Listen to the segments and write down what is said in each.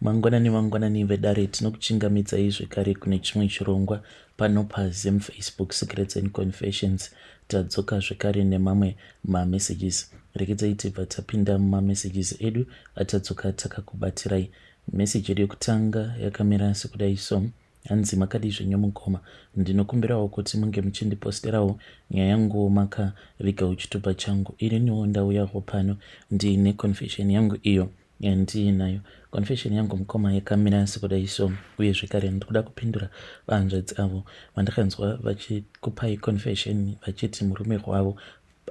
mangwanani vedare tinokuchingamidzai zvekare kune chimwe chirongwa pano paZim Facebook Secrets and Confessions. Tadzoka zvekare nemamwe mamessages. Rekedzai tibva tapinda mumamessages edu atadzoka takakubatirai. Message yedu yokutanga yakamira sekudai so: hanzi makadi zvenyomukoma, ndinokumbirawo kuti munge muchindiposterawo nyaya yangu makaviga uchitupa changu. Iriniwo ndauyawo pano ndiine confession yangu iyo yandiinayo. Confession yangu mukoma yakamira sekudai so, uye zvekare ndikuda kupindura vahanzvadzi avo vandakanzwa vachikupai confession vachiti murume wavo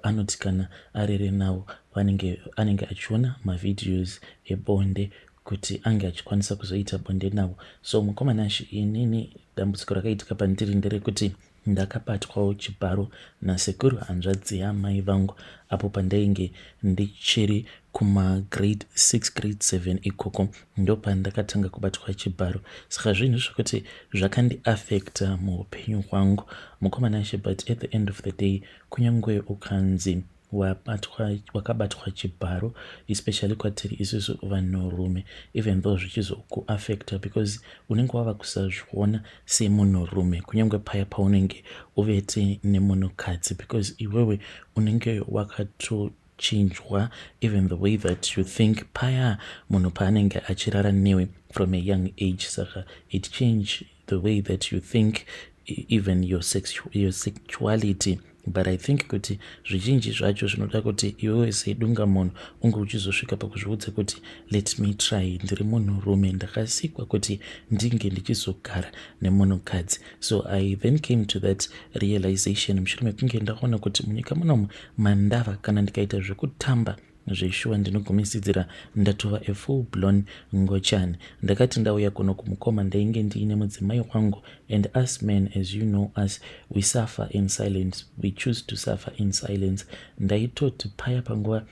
anoti kana arere navo anenge achiona mavideos ebonde kuti ange achikwanisa kuzoita bonde navo. So mukoma nashi, inini dambudziko rakaitika pandiri nderekuti ndakabatwawo chibharo nasekuru hanzvadzi yamai vangu apo pandainge ndichiri grade 6 grade 7 ikoko ndopandakatanga kubatwa chibharo. Saka zvinhu zvokuti zvakandiafekta muupenyu hwangu mukoma nashi, but at the end of the day kunyangwe ukanzi wakabatwa chibharo, especially kwatiri isusu vanhurume, even though zvichizokuafekta because unenge wava kusazviona semunhurume kunyangwe paya paunenge uvete nemunhukadzi, because iwewe unenge wakatochinjwa even the way that you think paya munhu paanenge achirara newe from a young age. Saka it changed the way that you think, even your sexuality. But I think kuti zvizhinji zvacho zvinoda kuti iwewe seidunga munhu unge uchizosvika pakuzviudza kuti let me try, ndiri munhurume, ndakasikwa kuti ndinge ndichizogara nemunhukadzi. So I then came to that realization mushure mekunge ndaona kuti munyika munomu mandava kana ndikaita zvekutamba zveshuwa ndinogumisidzira ndatova a full blown ngochani. Ndakati ndauya kuno kumukoma ndainge ndiine mudzimai wangu, and us men, as you know us, we suffer in silence, we choose to suffer in silence. Ndaitoti paya panguva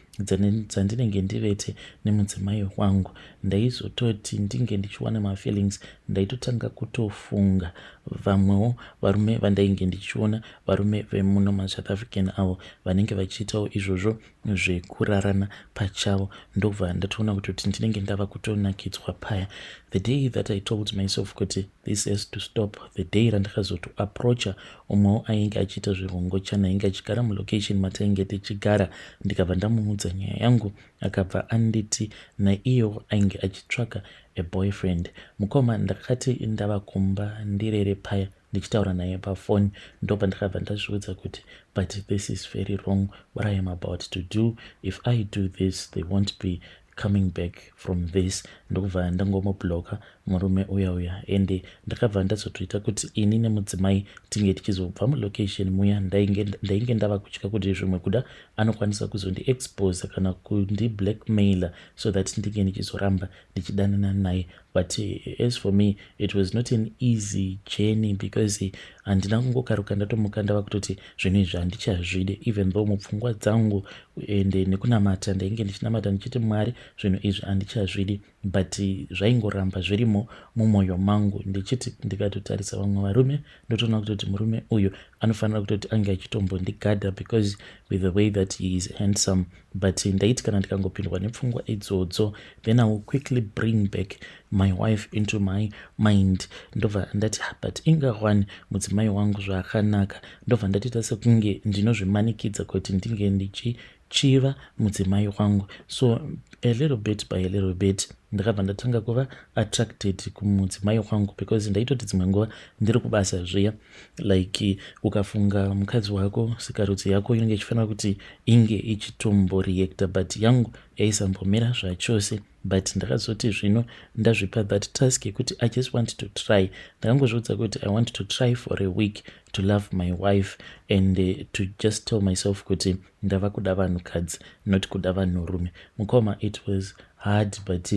dzandinenge ndivete nemudzimai wangu ndaizototi ndinge ndichiwana mafeelings ndaitotanga kutofunga vamwewo varume vandainge ndichiona, varume vemuno maSouth African avo vanenge vachiitawo izvozvo zvekurarana pachavo. ndobva ndatoona kuti ndinenge ndava kutonakidzwa paya. The day that I told myself kuti this has to stop, the day randakazoto approacha umwewo ainge achiita zvehungochana, ainge achigara mulocation matainge tichigara, ndikabva ndamuudza nyaya yangu, akabva anditi naiyewo ainge achitsvaka a boyfriend. Mukoma ndakati ndava kumba ndirere paya ndichitaura naye pafoni, ndobva ndakabva ndazviudza kuti but this is very wrong what I am about to do. If I do this they won't be coming back from this. Ndokubva ndangomubloka murume uya ende ndakabva ndazotoita kuti ini nemudzimai tinge tichizobva mulocation muya ndainge ndava kutya kuti zvimwe kuda anokwanisa kuzondi-expose kana kundi-blackmaila so that ndinge ndichizoramba ndichidanana naye. But as for me it was not an easy journey because handina kungokaruka ndatomuka ndava kutoti zvinhu izvi handichazvide, even though mupfungwa dzangu ende nekunamata ndainge ndichinamata ndichiti Mwari zvinhu izvi handichazvidi, but zvaingoramba zvirimo mumwoyo mangu ndichiti ndikatotarisa vamwe varume ndotoona kutoti murume uyu anofanira kutoti ange achitombondigadha because with the way that he is handsome. But ndaiti kana ndikangopindwa nepfungwa idzodzo then I will quickly bring back my wife into my mind. Ndobva ndati but ingawani mudzimai wangu zvakanaka, ndobva ndatiita sekunge ndinozvimanikidza kuti ndinge ndichichiva mudzimai wangu. So a little bit by a little bit ndakabva ndatanga kuva attracted kumudzimai wangu because ndaitoti dzimwe nguva ndiri kubasa zviya, like ukafunga mukadzi wako sikarudzi yako inenge ichifanira kuti inge ichitomboreacta, but yangu yaisambomira zvachose. But ndakazoti zvino ndazvipa that task yekuti I just want to try. Ndakangozviudza kuti I want to try for a week to love my wife and to just tell myself kuti ndava kuda vanhukadzi not kuda vanhurume. Mukoma, it was hard, but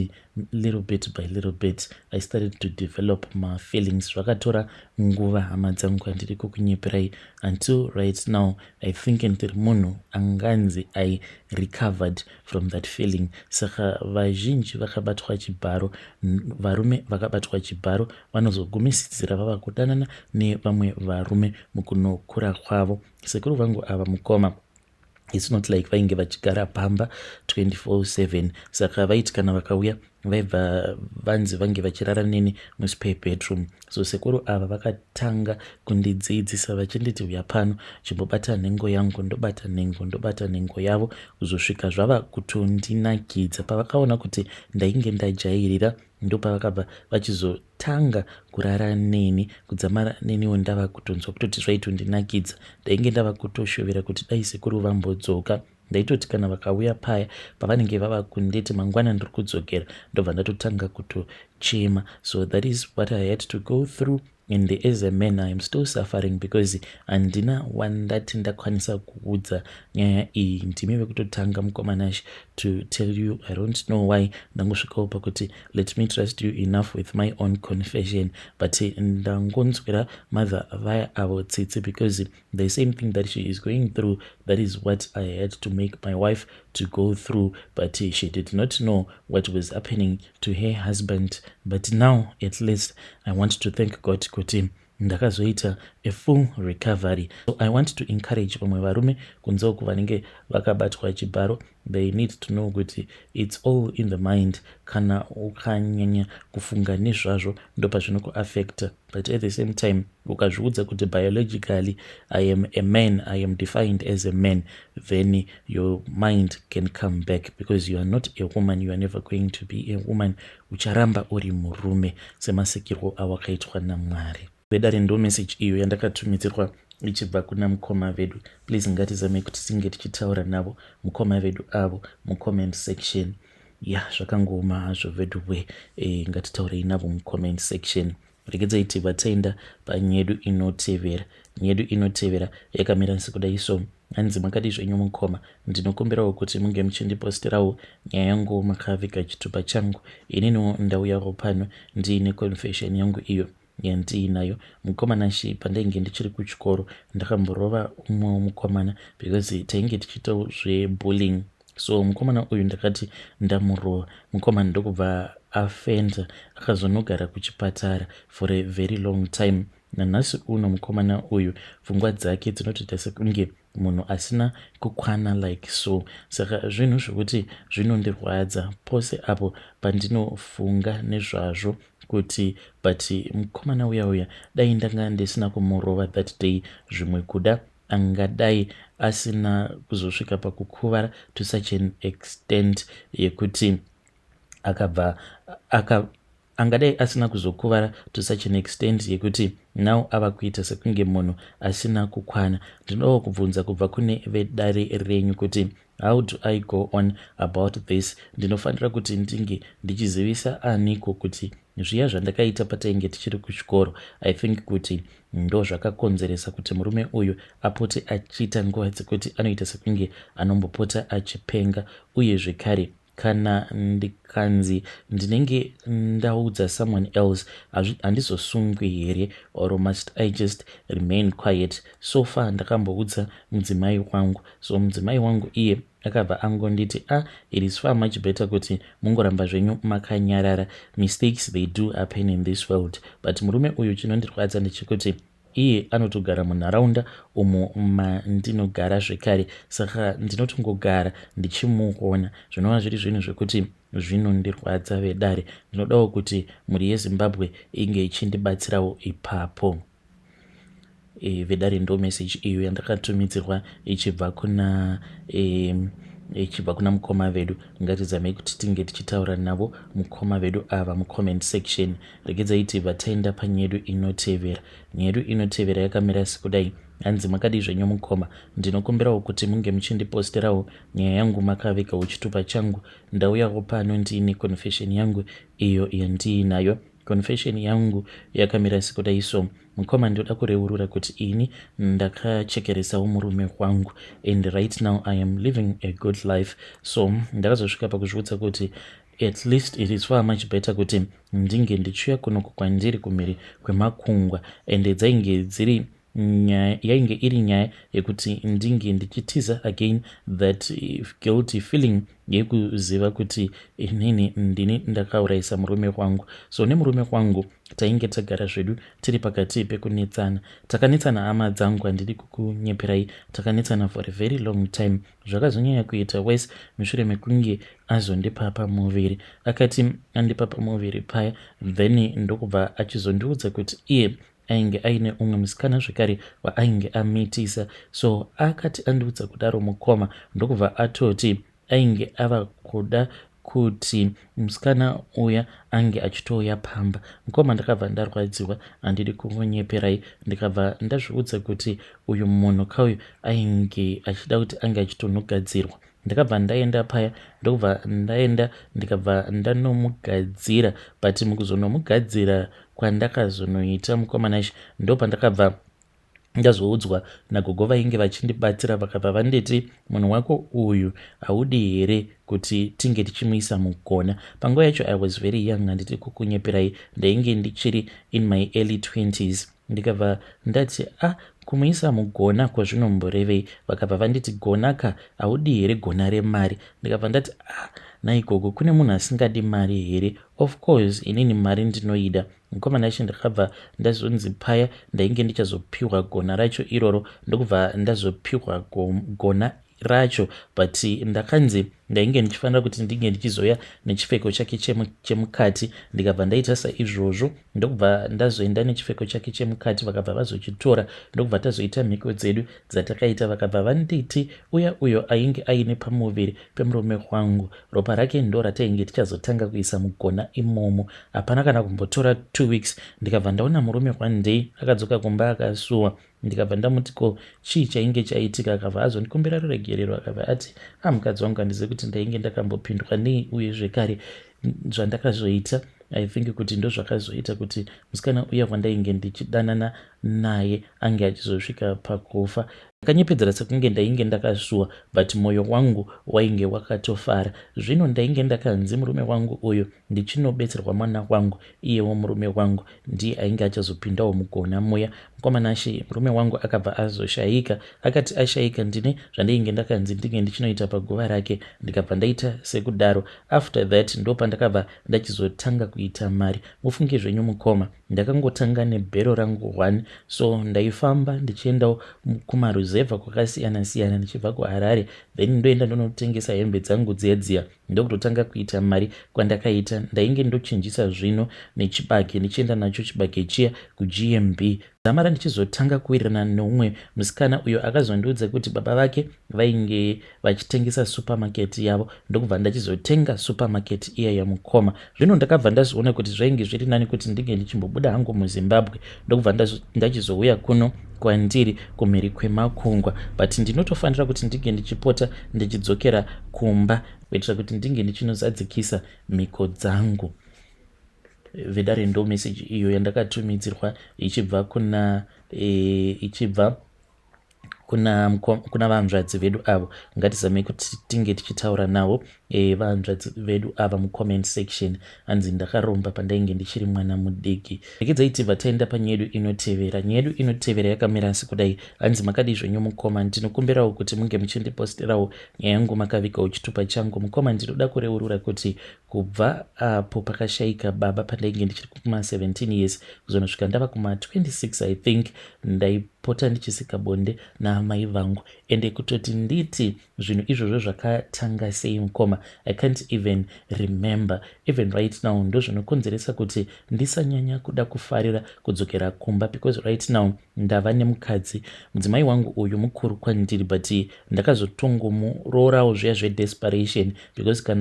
little bit by little bit I started to develop my feelings. Zvakatora nguva hama dzangu handiri kukunyeperai until right now I think ndiri munhu anganzi I recovered from that feeling. Saka vazhinji vakabatwa chibharo, varume vakabatwa chibharo vanozogumisidzira vava kudanana nevamwe varume mukunokura kwavo. Sekuru vangu ava mukoma It's not like vainge vachigara pamba 24/7. Saka vaiti kana vakauya vaibva vanzi vange vachirara neni muspare bedroom. So sekuru ava vakatanga kundidzidzisa vachinditi uya pano chimbobata nhengo yangu, ndobata nhengo yavo, kuzosvika zvava kutondinakidza. Pavakaona kuti ndainge ndajairira ndopavakabva vachizotanga kurara neni, kudzamara neniwo ndava kutonzwa kutoti zvaitondinakidza. Ndainge ndava kutoshovera kuti dai sekuru vambodzoka. Ndaitoti kana vakauya paya pavanenge vava kunditi mangwana ndiri kudzokera, ndobva ndatotanga kutochema. So that is what I had to go through. And as a man I am still suffering because handina wandati ndakwanisa kuudza nyaya iyi. Ndimi vekutotanga mukomanashi to tell you I don't know why ndangosvikawo pakuti let me trust you enough with my own confession, but ndangonzwira mother vaya avo tsitsi because the same thing that she is going through, that is what I had to make my wife to go through, but she did not know what was happening to her husband. But now at least I want to thank God kuti ndakazoita a full recovery. So I want to encourage vamwe varume kunzewo kuvanenge vakabatwa chibharo, they need to know kuti it's all in the mind. Kana ukanyanya kufunga nezvazvo ndopa zvinokuaffecta, but at the same time ukazviudza kuti biologically I am a man, I am defined as a man, then your mind can come back because you are not a woman, you are never going to be a woman. Ucharamba uri murume semasikirwo awakaitwa naMwari. Vedare ndo message iyo yandakatumidzirwa ichibva kuna mukoma vedu. Please ngatizame kuti tinge tichitaura navo mukoma vedu avo mucomment section. Zvakangoma hazvo vedu we, ngatitaurei navo mucomment section. Regedzai vataenda panyedu inotevera. Nyedu inotevera yakamira sekudai so. Hanzi makadi zvenyu mukoma, ndinokumbirawo kuti munge muchindipostirawo nyaya yangu makaviga chitupa changu. Ininiwo ndauyawo pano ndiine confession yangu iyo yandiinayo. Mukomanashi pandainge ndichiri kuchikoro ndakamborova umwe mukomana because tainge tichitawo zvebullying. So mukomana uyu ndakati ndamurova. Mukomana ndokubva afenda akazonogara kuchipatara for a very long time. Nanhasi uno mukomana uyu pfungwa dzake dzinotoita sekunge munhu asina kukwana like so. Saka zvinhu zvokuti zvinondirwadza pose apo pandinofunga nezvazvo kuti but mukomana uya dai ndanga ndisina kumurova that day, zvimwe kuda angadai asina kuzosvika pakukuvara to such an extent yekuti angadai asina kuzokuvara to such an extent yekuti now ava kuita sekunge munhu asina kukwana. Ndinodawo kubvunza kubva kune vedare renyu kuti how do I go on about this? Ndinofanira kuti ndinge ndichizivisa aniko kuti zviya zvandakaita patainge tichiri kuchikoro I think kuti ndo zvakakonzeresa kuti murume uyu apote achiita nguva dzekuti anoita sekunge anombopota achipenga. Uye zvekare kana ndikanzi ndinenge ndaudza someone else handizosungwi here, or must I just remain quiet? So far ndakamboudza mudzimai wangu, so mudzimai wangu iye akabva angonditi it is far much better kuti mungoramba zvenyu makanyarara, mistakes they do happen in this world. But murume uyu chinondirwadza ndechekuti iye anotogara munharaunda umo mandinogara zvekare, saka ndinotongogara ndichimuona. Zvinova zviri zvinhu zvekuti zvinondirwadza vedare. Ndinodawo kuti mhuri yeZimbabwe inge ichindibatsirawo ipapo. Vedare ndo message iyo yandakatumidzirwa ichibva kuna mukoma vedu. Ngatizame kuti tinge tichitaura navo mukoma vedu ava mucomment section. Regedzai vataenda panyedu inotevera. Nyedu inotevera yakamira sekudai. Hanzi makadi zvenyu mukoma, ndinokumbirawo kuti munge muchindipostirawo nyaya yangu makavigawo chitupa changu. Ndauyawo pano ndiine confession yangu iyo yandiinayo. Confession yangu yakamira sekudai so. Mukoma ndoda kureurura kuti ini ndakachekeresawo murume wangu and right now I am living a good life. So ndakazosvika pakuzviudza kuti at least it is far much better kuti ndinge ndichiuya kunoko kwandiri kumhiri kwemakungwa, and dzainge dziri yainge iri nyaya yekuti ndinge ndichitiza again that guilty feeling yekuziva kuti inini ndini ndakaurayisa murume wangu. So nemurume wangu tainge tagara zvedu tiri pakati pekunetsana. Takanetsana hama dzangu, handidi kukunyeperai, takanetsana for a very long time. Zvakazonyanya kuita wese mushure mekunge azondipa pamuviri. Akati andipa pamuviri paya, then ndokubva achizondiudza kuti iye ainge aine umwe musikana zvekare waainge amitisa. So akati andiudza kudaro mukoma, ndokubva atoti ainge ava kuda kuti musikana uya ange achitouya pamba. Mukoma ndakabva ndarwadziwa, handidi kukunyeperai, ndikabva ndazviudza kuti uyu munhu kauyu ainge achida kuti ange achitonogadzirwa. Ndakabva ndaenda paya, ndokubva ndaenda ndikabva ndanomugadzira, but mukuzonomugadzira kwandakazonoita mukomana ichi ndopandakabva ndazoudzwa nagogo vainge vachindibatsira, vakabva vanditi munhu wako uyu haudi here kuti tinge tichimuisa mugona. Panguva yacho I was very young, handiti kukunyeperai, ndainge ndichiri in my early 20s. Ndikabva ndati kumuisa mugona kwazvinomborevei? Vakabva vanditi gonaka haudi here gona remari? Ndikabva ndati naikoko kune munhu asingadi mari here? Of course inini mari ndinoida. Mukomana yacho ndakabva ndazonzi paya ndainge ndichazopiwa gona racho iroro, ndokubva ndazopiwa gona racho, but ndakanzi ndainge ndichifanira kuti ndinge ndichizoya nechipfeko chake chemukati. Ndikabva ndaita saizvozvo, ndokubva ndazoenda nechipfeko chake chemukati, vakabva vazochitora, ndokubva tazoita mhiko dzedu dzatakaita. Vakabva vanditi uya uyo ainge aine pamuviri pemurume wangu, ropa rake ndo ratainge tichazotanga kuisa mugona imomo. Hapana kana kumbotora 2 weeks, ndikabva ndaona murume wandei akadzoka kumba akasuwa. Ndikabva ndamuti ko chii chainge chaitika? Akabva azondikumbira ruregerero, akabva ati mukadzi wangu, handizivi kuti ndainge ndakambopindwa nei uye zvekare zvandakazoita. I think kuti ndo zvakazoita kuti musikana uya wandainge ndichidanana naye ange achizosvika pakufa. Ndakanyepedzera sekunge ndainge ndakasuwa, but mwoyo wangu wainge wakatofara. Zvino ndainge ndakanzi murume wangu uyu ndichinobetserwa mwana wangu, iyewo murume wangu ndiye ainge achazopindawo mugona muya. Mukomana she murume wangu akabva azoshayika. Akati ashayika ndine zvandainge ndakanzi ndinge ndichinoita paguva rake, ndikabva ndaita sekudaro. After that ndopandakabva ndachizotanga kuita mari. Mufunge zvenyu mukoma, ndakangotanga nebhero rangu 1, so ndaifamba ndichiendawo kumaruzevha kwakasiyana siyana ndichibva kuHarare, then ndoenda ndonotengesa hembe dzangu dziya ndokutotanga kuita mari kwandakaita. Ndainge ndochinjisa zvino nechibage, ndichienda nacho chibage chiya kuGMB. Zamara ndichizotanga kuwirirana neumwe musikana uyo akazondiudza kuti baba vake vainge vachitengesa supermarket yavo, ndokubva ndachizotenga supermarket iya yamukoma. Zvino ndakabva ndazoona kuti zvainge zviri nani kuti ndinge ndichimbobuda hangu muZimbabwe, ndokubva ndachizouya kuno kwandiri kumhiri kwemakungwa, but ndinotofanira kuti ndinge ndichipota ndichidzokera kumba kuitira kuti ndinge ndichinozadzikisa mhiko dzangu. Vedare ndo message iyo yandakatumidzirwa ichibva kuna vanzvadzi vedu avo. Ngatizame kuti tinge tichitaura navo vanzvadzi vedu ava mucomment section. Hanzi ndakaromba pandainge ndichiri mwana mudiki. Rekedza itivha taenda panyedu inotevera. Nyedu inotevera yakamira sekudai. Hanzi makadi zvenyu mukoma, ndinokumbirawo kuti munge muchindiposterawo nyaya yangu makavikawo chitupa changu. Mukoma, ndinoda kureurura kuti kubva apo pakashayika baba pandainge ndichiri kuma 17 years kuzonosvika ndava kuma 26 I think, ndaipota ndichisika bonde naamai vangu, ende kutoti nditi zvinhu izvozvo zvakatanga sei mukoma, I can't even remember. Even right now ndo zvinokonzeresa kuti ndisanyanya kuda kufarira kudzokera kumba, because right now ndava nemukadzi. Mudzimai wangu uyu mukuru kwandiri, but ndakazotongomurorawo zviya zvedesperation, because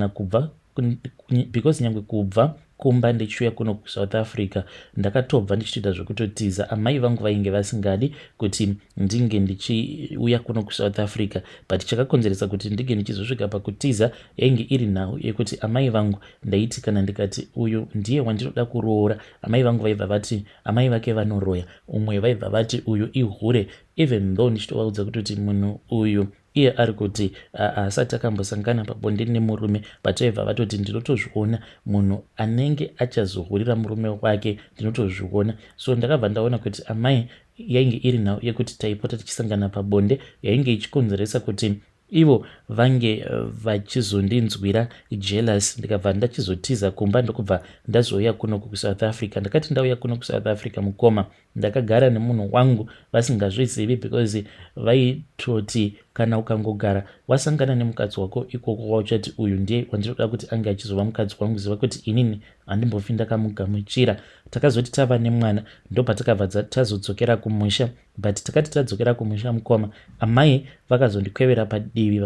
nyangwe kubva kumba ndichiuya kuno kuSouth Africa ndakatobva ndichitoita zvekutotiza. Amai vangu vainge vasingadi kuti ndinge ndichiuya kuno kuSouth Africa, but chakakonzeresa kuti ndinge ndichizosvika pakutiza yainge iri nhau yekuti amai vangu ndaiti kana ndikati uyu ndiye wandinoda kuroora, amai vangu vaibva vati amai vake vanoroya, umwe vaibva vati uyu ihure, even though ndichitovaudza kutoti munhu uyu iye ari kuti asati akambosangana pabonde nemurume pataibva vatoti ndinotozviona munhu anenge achazohurira murume wake ndinotozviona. So ndakabva ndaona kuti amai yainge iri nhau yekuti taipota tichisangana pabonde yainge ichikonzeresa kuti ivo vange vachizondinzwira jealous. Ndikabva ndachizotiza kumba ndokubva ndazouya kuno kuSouth Africa. Ndakati ndauya kuno kuSouth Africa mukoma ndakagara nemunhu wangu vasingazvizivi because vaitoti kana ukangogara wasangana nemukadzi wako ikoko wauchati uyu ndiye wandinoda kuti ange achizova mukadzi wangu, ziva kuti inini handimbofi ndakamugamuchira. Takazoti tava nemwana ndopatakabva tazodzokera kumusha, but takati tadzokera kumusha mukoma amai vakazondikwevera padivi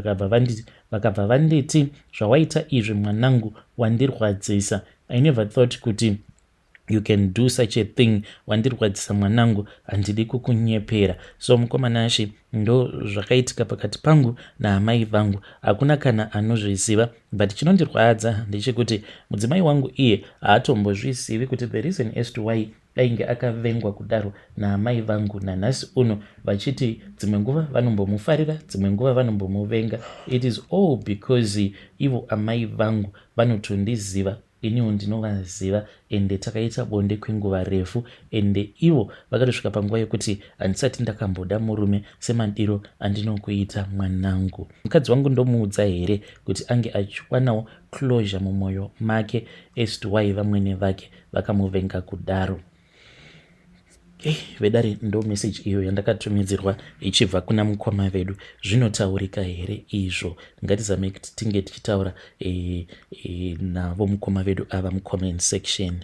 vakabva vanditi zvawaita izvi mwanangu wandirwadzisa. I never thought kuti you can do such a thing, wandirwadzisa mwanangu, handidi kukunyepera. So mukomana ashe ndo zvakaitika pakati pangu naamai vangu, hakuna kana anozviziva, but chinondirwadza ndechekuti mudzimai wangu iye haatombozvizivi kuti the reason as to why ainge akavengwa kudaro naamai vangu nanhasi uno vachiti dzimwe nguva vanombomufarira dzimwe nguva vanombomuvenga. It is all because ivo amai vangu vanotondiziva, iniwo ndinovaziva, ende takaita bonde kwenguva refu, ende ivo vakatosvika panguva yekuti handisati ndakamboda murume semadiro andinokuita mwanangu. Mukadzi wangu ndomuudza here kuti ange achiwanawo closure mumwoyo make as to why vamwene vake vakamuvenga kudaro. Vedare ndo message iyo yandakatumidzirwa ichibva kuna mukoma vedu. Zvinotaurika here izvo? Ngatizame kuti tinge tichitaura navo mukoma vedu ava mucomment section.